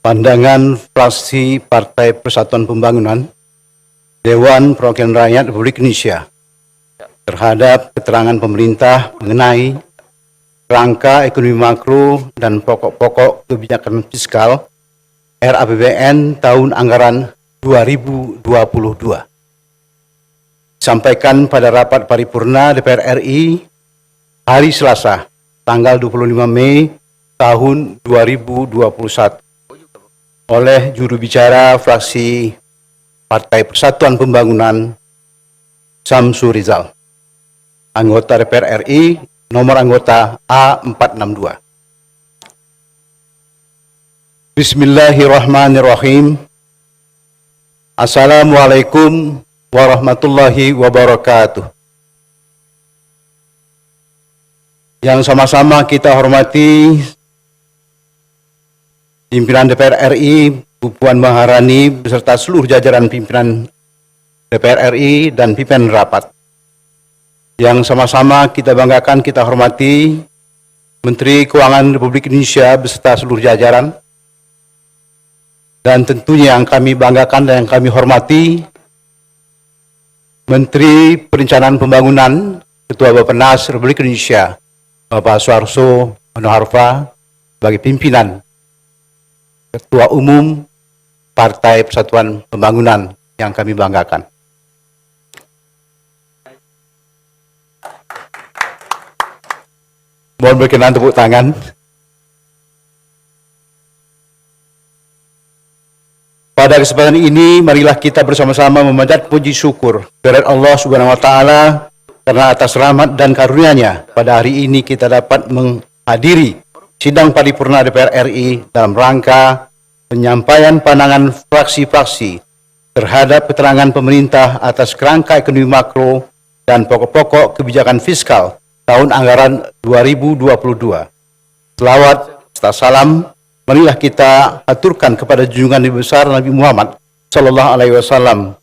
Pandangan fraksi Partai Persatuan Pembangunan Dewan Perwakilan Rakyat Republik Indonesia terhadap keterangan pemerintah mengenai rangka ekonomi makro dan pokok-pokok kebijakan fiskal RAPBN tahun anggaran 2022. Disampaikan pada rapat paripurna DPR RI hari Selasa, tanggal 25 Mei tahun 2021 oleh juru bicara fraksi Partai Persatuan Pembangunan Samsu Rizal, anggota DPR RI, nomor anggota A462. Bismillahirrahmanirrahim. Assalamualaikum warahmatullahi wabarakatuh. Yang sama-sama kita hormati pimpinan DPR RI, Bu Puan Maharani beserta seluruh jajaran pimpinan DPR RI dan pimpinan rapat. Yang sama-sama kita banggakan, kita hormati Menteri Keuangan Republik Indonesia beserta seluruh jajaran. Dan tentunya yang kami banggakan dan yang kami hormati Menteri Perencanaan Pembangunan, Ketua Bappenas Republik Indonesia, Bapak Suharto Monoarfa, sebagai pimpinan Ketua Umum Partai Persatuan Pembangunan yang kami banggakan. Mohon berkenan tepuk tangan. Pada kesempatan ini, marilah kita bersama-sama memanjat puji syukur kepada Allah Subhanahu wa Ta'ala karena atas rahmat dan karunia-Nya pada hari ini kita dapat menghadiri sidang paripurna DPR RI dalam rangka penyampaian pandangan fraksi-fraksi terhadap keterangan pemerintah atas kerangka ekonomi makro dan pokok-pokok kebijakan fiskal tahun anggaran 2022. Selawat serta salam marilah kita aturkan kepada junjungan Nabi besar Nabi Muhammad sallallahu alaihi wasallam,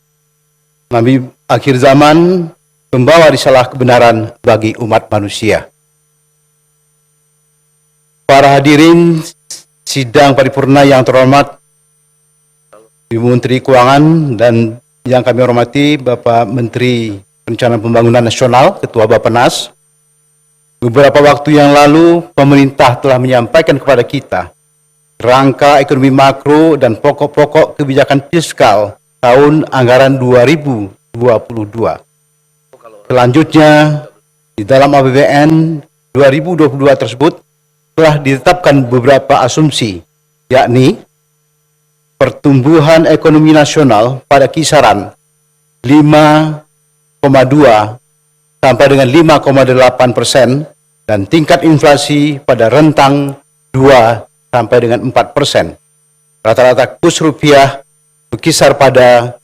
Nabi akhir zaman, pembawa risalah kebenaran bagi umat manusia. Para hadirin sidang paripurna yang terhormat, Ibu Menteri Keuangan dan yang kami hormati Bapak Menteri Perencanaan Pembangunan Nasional, Ketua Bappenas. Beberapa waktu yang lalu pemerintah telah menyampaikan kepada kita rangka ekonomi makro dan pokok-pokok kebijakan fiskal tahun anggaran 2022. Selanjutnya, di dalam APBN 2022 tersebut telah ditetapkan beberapa asumsi, yakni pertumbuhan ekonomi nasional pada kisaran 5,2 sampai dengan 5,8% dan tingkat inflasi pada rentang 2 sampai dengan 4%. Rata-rata kurs rupiah berkisar pada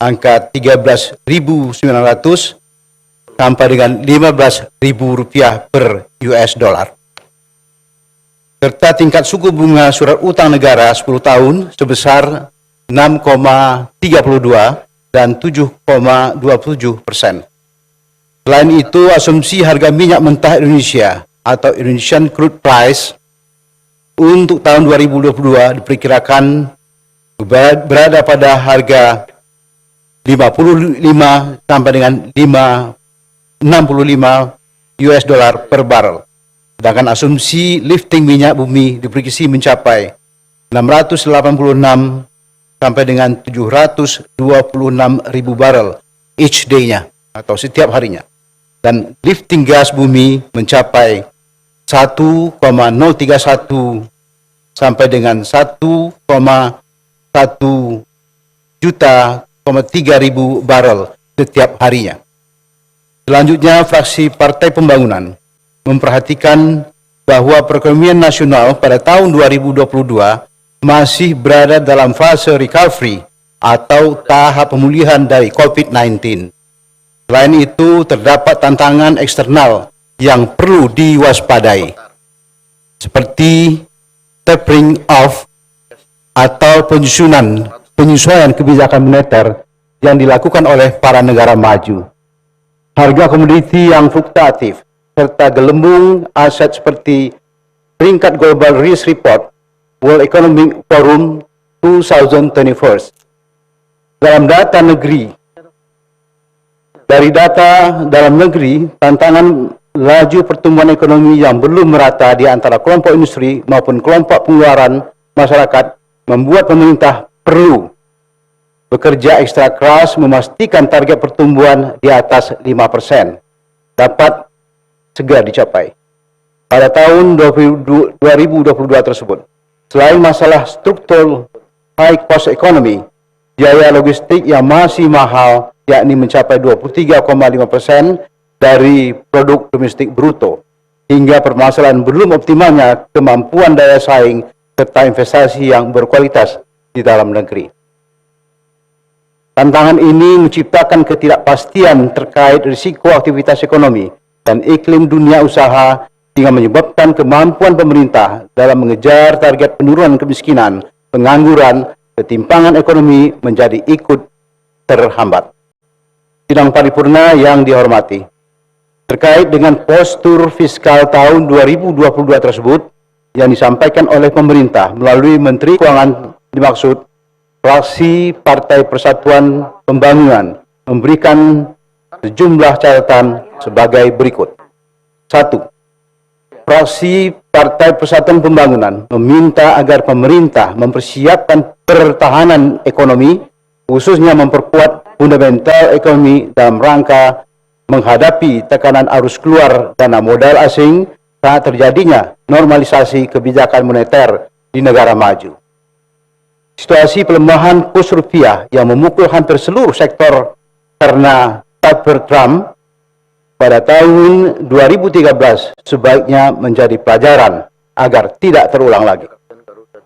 angka 13.900 sampai dengan 15.000 rupiah per US dollar. Serta tingkat suku bunga surat utang negara 10 tahun sebesar 6,32 dan 7,27%. Selain itu, asumsi harga minyak mentah Indonesia atau Indonesian Crude Price untuk tahun 2022 diperkirakan berada pada harga 55 sampai dengan 65 US dollar per barrel. Sedangkan asumsi lifting minyak bumi diprediksi mencapai 686 sampai dengan 726 ribu barrel each day-nya atau setiap harinya. Dan lifting gas bumi mencapai 1,031 sampai dengan 1,1 juta 3 ribu barrel setiap harinya. Selanjutnya, fraksi Partai Pembangunan memperhatikan bahwa perekonomian nasional pada tahun 2022 masih berada dalam fase recovery atau tahap pemulihan dari COVID-19. Selain itu, terdapat tantangan eksternal yang perlu diwaspadai, seperti tapering off atau penyesuaian kebijakan moneter yang dilakukan oleh para negara maju. Harga komoditi yang fluktuatif serta gelembung aset seperti peringkat Global Risk Report World Economic Forum 2021. Dalam data negeri, dari data dalam negeri, tantangan laju pertumbuhan ekonomi yang belum merata di antara kelompok industri maupun kelompok pengeluaran masyarakat membuat pemerintah perlu bekerja ekstra keras memastikan target pertumbuhan di atas 5% dapat segera dicapai pada tahun 2022 tersebut. Selain masalah struktur high cost economy, biaya logistik yang masih mahal, yakni mencapai 23,5% dari produk domestik bruto, hingga permasalahan belum optimalnya kemampuan daya saing serta investasi yang berkualitas di dalam negeri. Tantangan ini menciptakan ketidakpastian terkait risiko aktivitas ekonomi dan iklim dunia usaha hingga menyebabkan kemampuan pemerintah dalam mengejar target penurunan kemiskinan, pengangguran, ketimpangan ekonomi menjadi ikut terhambat. Sidang paripurna yang dihormati, terkait dengan postur fiskal tahun 2022 tersebut yang disampaikan oleh pemerintah melalui Menteri Keuangan dimaksud, fraksi Partai Persatuan Pembangunan memberikan sejumlah catatan sebagai berikut. 1. Fraksi Partai Persatuan Pembangunan meminta agar pemerintah mempersiapkan pertahanan ekonomi, khususnya memperkuat fundamental ekonomi dalam rangka menghadapi tekanan arus keluar dana modal asing saat terjadinya normalisasi kebijakan moneter di negara maju. Situasi pelemahan kurs rupiah yang memukul hampir seluruh sektor karena taper Trump pada tahun 2013 sebaiknya menjadi pelajaran agar tidak terulang lagi.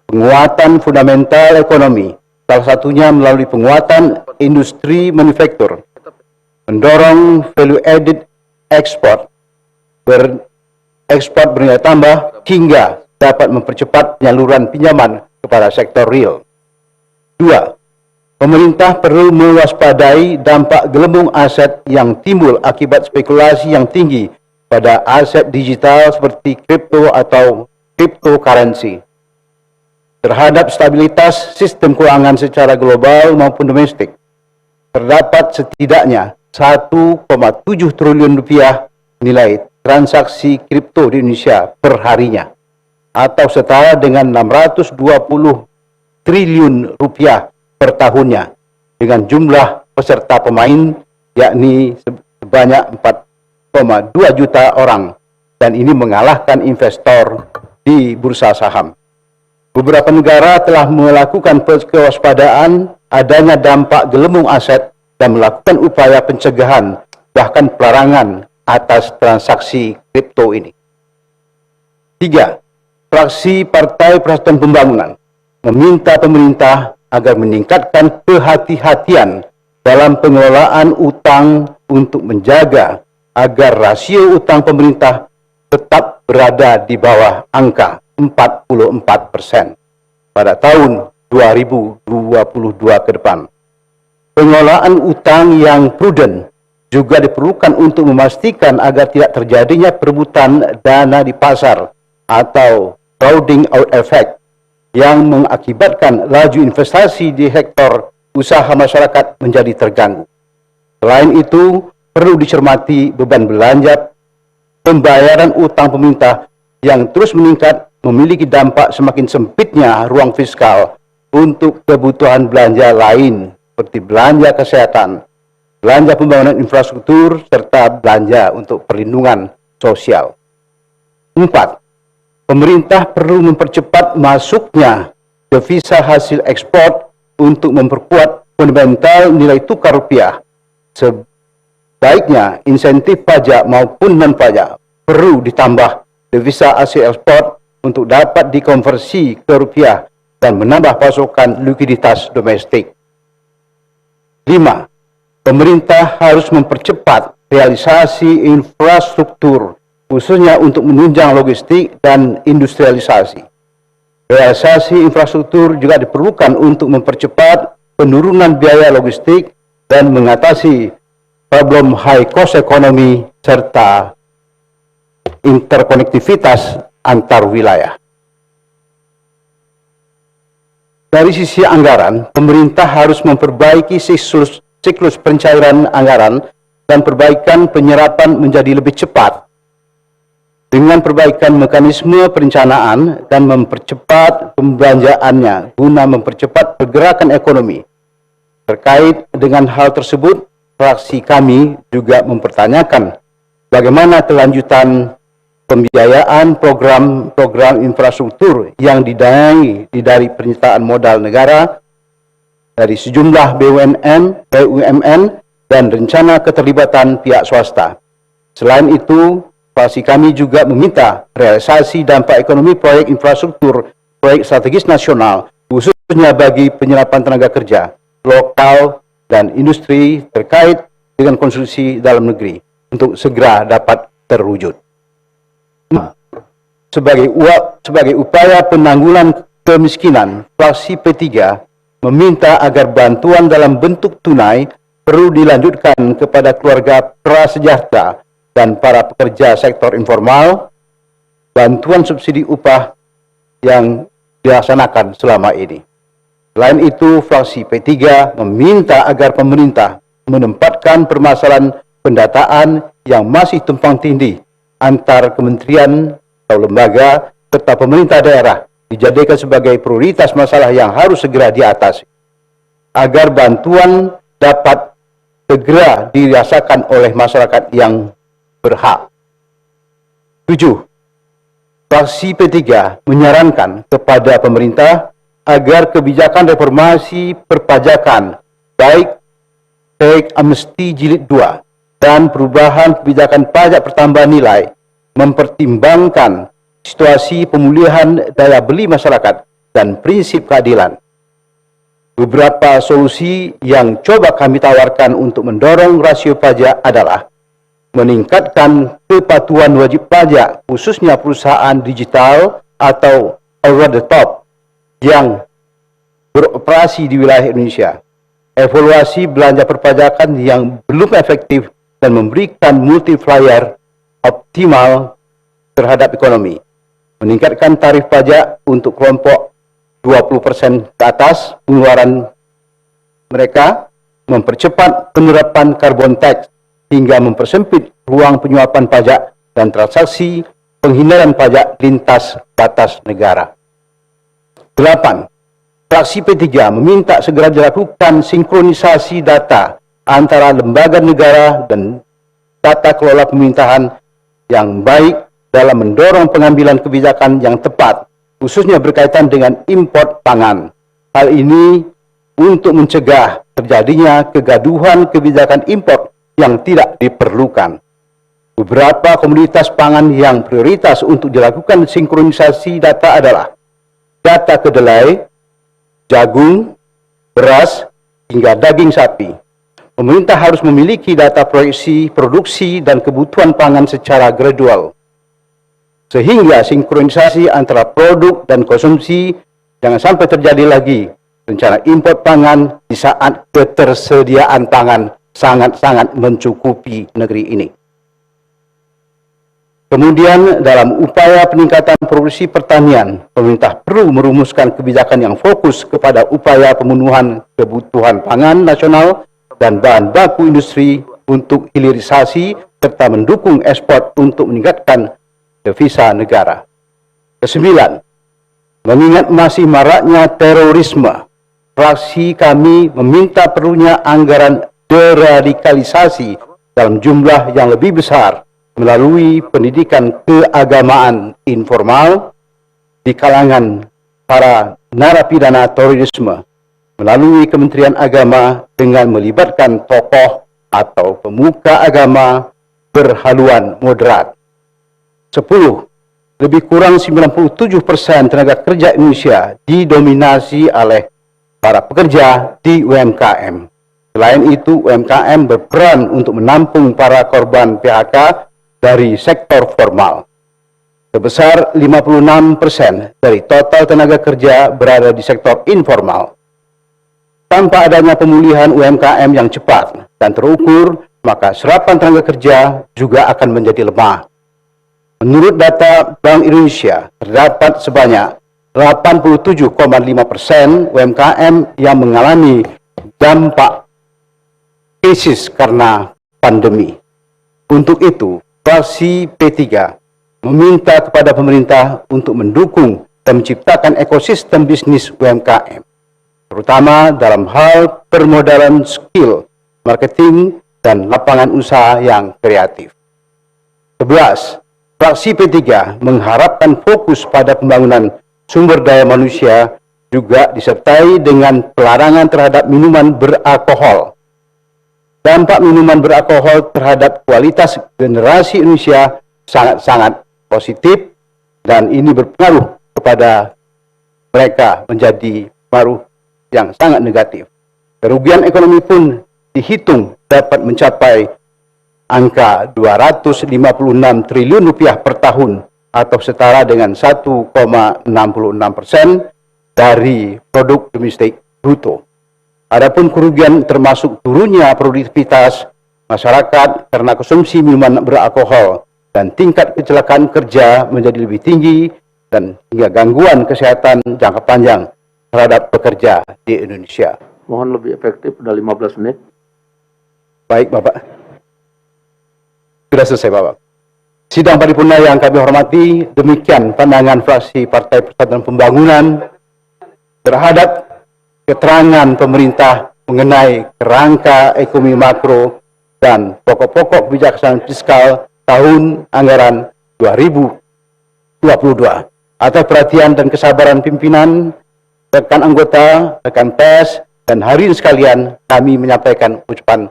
Penguatan fundamental ekonomi, salah satunya melalui penguatan industri manufaktur, mendorong value added export, berekspor bernilai tambah hingga dapat mempercepat penyaluran pinjaman kepada sektor real. 2. Pemerintah perlu mewaspadai dampak gelembung aset yang timbul akibat spekulasi yang tinggi pada aset digital seperti kripto atau cryptocurrency terhadap stabilitas sistem keuangan secara global maupun domestik. Terdapat setidaknya 1,7 triliun rupiah nilai transaksi kripto di Indonesia per harinya, atau setara dengan 620 triliun rupiah per tahunnya, dengan jumlah peserta pemain yakni sebanyak 4,2 juta orang, dan ini mengalahkan investor di bursa saham. Beberapa negara telah melakukan kewaspadaan adanya dampak gelembung aset dan melakukan upaya pencegahan bahkan pelarangan atas transaksi kripto ini. 3. Fraksi Partai Persatuan Pembangunan meminta pemerintah agar meningkatkan kehati-hatian dalam pengelolaan utang untuk menjaga agar rasio utang pemerintah tetap berada di bawah angka 44% pada tahun 2022 ke depan. Pengelolaan utang yang prudent juga diperlukan untuk memastikan agar tidak terjadinya perebutan dana di pasar atau crowding out effect yang mengakibatkan laju investasi di sektor usaha masyarakat menjadi terganggu. Selain itu, perlu dicermati beban belanja pembayaran utang pemerintah yang terus meningkat memiliki dampak semakin sempitnya ruang fiskal untuk kebutuhan belanja lain seperti belanja kesehatan, belanja pembangunan infrastruktur, serta belanja untuk perlindungan sosial. 4. Pemerintah perlu mempercepat masuknya devisa hasil ekspor untuk memperkuat fundamental nilai tukar rupiah. Sebaiknya insentif pajak maupun non-pajak perlu ditambah devisa hasil ekspor untuk dapat dikonversi ke rupiah dan menambah pasokan likuiditas domestik. 5. Pemerintah harus mempercepat realisasi infrastruktur khususnya untuk menunjang logistik dan industrialisasi. Realisasi infrastruktur juga diperlukan untuk mempercepat penurunan biaya logistik dan mengatasi problem high cost ekonomi serta interkonektivitas antar wilayah. Dari sisi anggaran, pemerintah harus memperbaiki siklus pencairan anggaran dan perbaikan penyerapan menjadi lebih cepat dengan perbaikan mekanisme perencanaan dan mempercepat pembelanjaannya guna mempercepat pergerakan ekonomi. Terkait dengan hal tersebut, fraksi kami juga mempertanyakan bagaimana kelanjutan pembiayaan program-program infrastruktur yang didanai dari penyertaan modal negara dari sejumlah BUMN dan rencana keterlibatan pihak swasta. Selain itu, fraksi kami juga meminta realisasi dampak ekonomi proyek infrastruktur, proyek strategis nasional, khususnya bagi penyerapan tenaga kerja lokal dan industri terkait dengan konstruksi dalam negeri untuk segera dapat terwujud. Sebagai upaya penanggulangan kemiskinan, fraksi P3 meminta agar bantuan dalam bentuk tunai perlu dilanjutkan kepada keluarga prasejahtera dan para pekerja sektor informal, bantuan subsidi upah yang dilaksanakan selama ini. Selain itu, fraksi P3 meminta agar pemerintah menempatkan permasalahan pendataan yang masih tumpang tindih antar kementerian atau lembaga serta pemerintah daerah dijadikan sebagai prioritas masalah yang harus segera diatasi agar bantuan dapat segera dirasakan oleh masyarakat yang berhak. 7. Fraksi P3 menyarankan kepada pemerintah agar kebijakan reformasi perpajakan baik teks amnesti jilid 2 dan perubahan kebijakan pajak pertambahan nilai mempertimbangkan situasi pemulihan daya beli masyarakat dan prinsip keadilan. Beberapa solusi yang coba kami tawarkan untuk mendorong rasio pajak adalah meningkatkan kepatuhan wajib pajak, khususnya perusahaan digital atau over the top yang beroperasi di wilayah Indonesia, evaluasi belanja perpajakan yang belum efektif dan memberikan multiplier optimal terhadap ekonomi, meningkatkan tarif pajak untuk kelompok 20% ke atas pengeluaran mereka, mempercepat penerapan carbon tax hingga mempersempit ruang penyuapan pajak dan transaksi penghindaran pajak lintas batas negara. 8. Fraksi P3 meminta segera dilakukan sinkronisasi data antara lembaga negara dan tata kelola pemerintahan yang baik dalam mendorong pengambilan kebijakan yang tepat, khususnya berkaitan dengan impor pangan. Hal ini untuk mencegah terjadinya kegaduhan kebijakan impor yang tidak diperlukan. Beberapa komoditas pangan yang prioritas untuk dilakukan sinkronisasi data adalah data kedelai, jagung, beras, hingga daging sapi. Pemerintah harus memiliki data proyeksi, produksi, dan kebutuhan pangan secara gradual, sehingga sinkronisasi antara produk dan konsumsi jangan sampai terjadi lagi rencana impor pangan di saat ketersediaan pangan sangat-sangat mencukupi negeri ini. Kemudian dalam upaya peningkatan produksi pertanian, pemerintah perlu merumuskan kebijakan yang fokus kepada upaya pemenuhan kebutuhan pangan nasional dan bahan baku industri untuk hilirisasi serta mendukung ekspor untuk meningkatkan devisa negara. 9. Mengingat masih maraknya terorisme, fraksi kami meminta perlunya anggaran deradikalisasi dalam jumlah yang lebih besar melalui pendidikan keagamaan informal di kalangan para narapidana terorisme melalui Kementerian Agama dengan melibatkan tokoh atau pemuka agama berhaluan moderat. 10. Lebih kurang 97% tenaga kerja Indonesia didominasi oleh para pekerja di UMKM. Selain itu, UMKM berperan untuk menampung para korban PHK dari sektor formal. Sebesar 56% dari total tenaga kerja berada di sektor informal. Tanpa adanya pemulihan UMKM yang cepat dan terukur, maka serapan tenaga kerja juga akan menjadi lemah. Menurut data Bank Indonesia, terdapat sebanyak 87,5% UMKM yang mengalami dampak krisis karena pandemi. Untuk itu, fraksi P3 meminta kepada pemerintah untuk mendukung dan menciptakan ekosistem bisnis UMKM, terutama dalam hal permodalan skill, marketing, dan lapangan usaha yang kreatif. 11. Fraksi P3 mengharapkan fokus pada pembangunan sumber daya manusia juga disertai dengan pelarangan terhadap minuman beralkohol. Dampak minuman beralkohol terhadap kualitas generasi Indonesia sangat-sangat positif dan ini berpengaruh kepada mereka menjadi pengaruh yang sangat negatif. Kerugian ekonomi pun dihitung dapat mencapai angka 256 triliun rupiah per tahun atau setara dengan 1,66% dari produk domestik bruto. Adapun kerugian termasuk turunnya produktivitas masyarakat karena konsumsi minuman beralkohol dan tingkat kecelakaan kerja menjadi lebih tinggi dan hingga gangguan kesehatan jangka panjang terhadap pekerja di Indonesia. Mohon lebih efektif, sudah 15 menit. Baik, Bapak. Sudah selesai, Bapak. Sidang paripurna yang kami hormati, demikian pandangan fraksi Partai Persatuan Pembangunan terhadap keterangan pemerintah mengenai kerangka ekonomi makro dan pokok-pokok kebijaksanaan fiskal tahun anggaran 2022. Atas perhatian dan kesabaran pimpinan, rekan anggota, rekan pers, dan hadirin sekalian, kami menyampaikan ucapan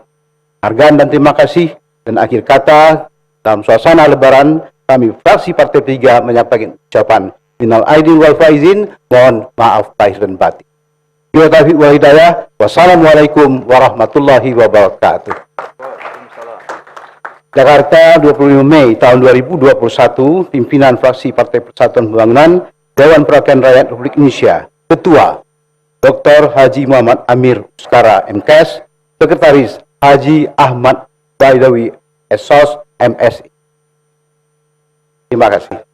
hargaan dan terima kasih. Dan akhir kata, dalam suasana lebaran, kami fraksi Partai 3 menyampaikan ucapan minal aidin wal faizin, mohon maaf lahir dan batin. Bila taufiq wal hidayah, wassalamualaikum warahmatullahi wabarakatuh. Jakarta, 25 Mei tahun 2021, pimpinan fraksi Partai Persatuan Pembangunan, Dewan Perwakilan Rakyat Republik Indonesia, Ketua Dr. Haji Muhammad Amir Uskara MKes, Sekretaris Haji Ahmad Baidawi, SOS MSI. Terima kasih.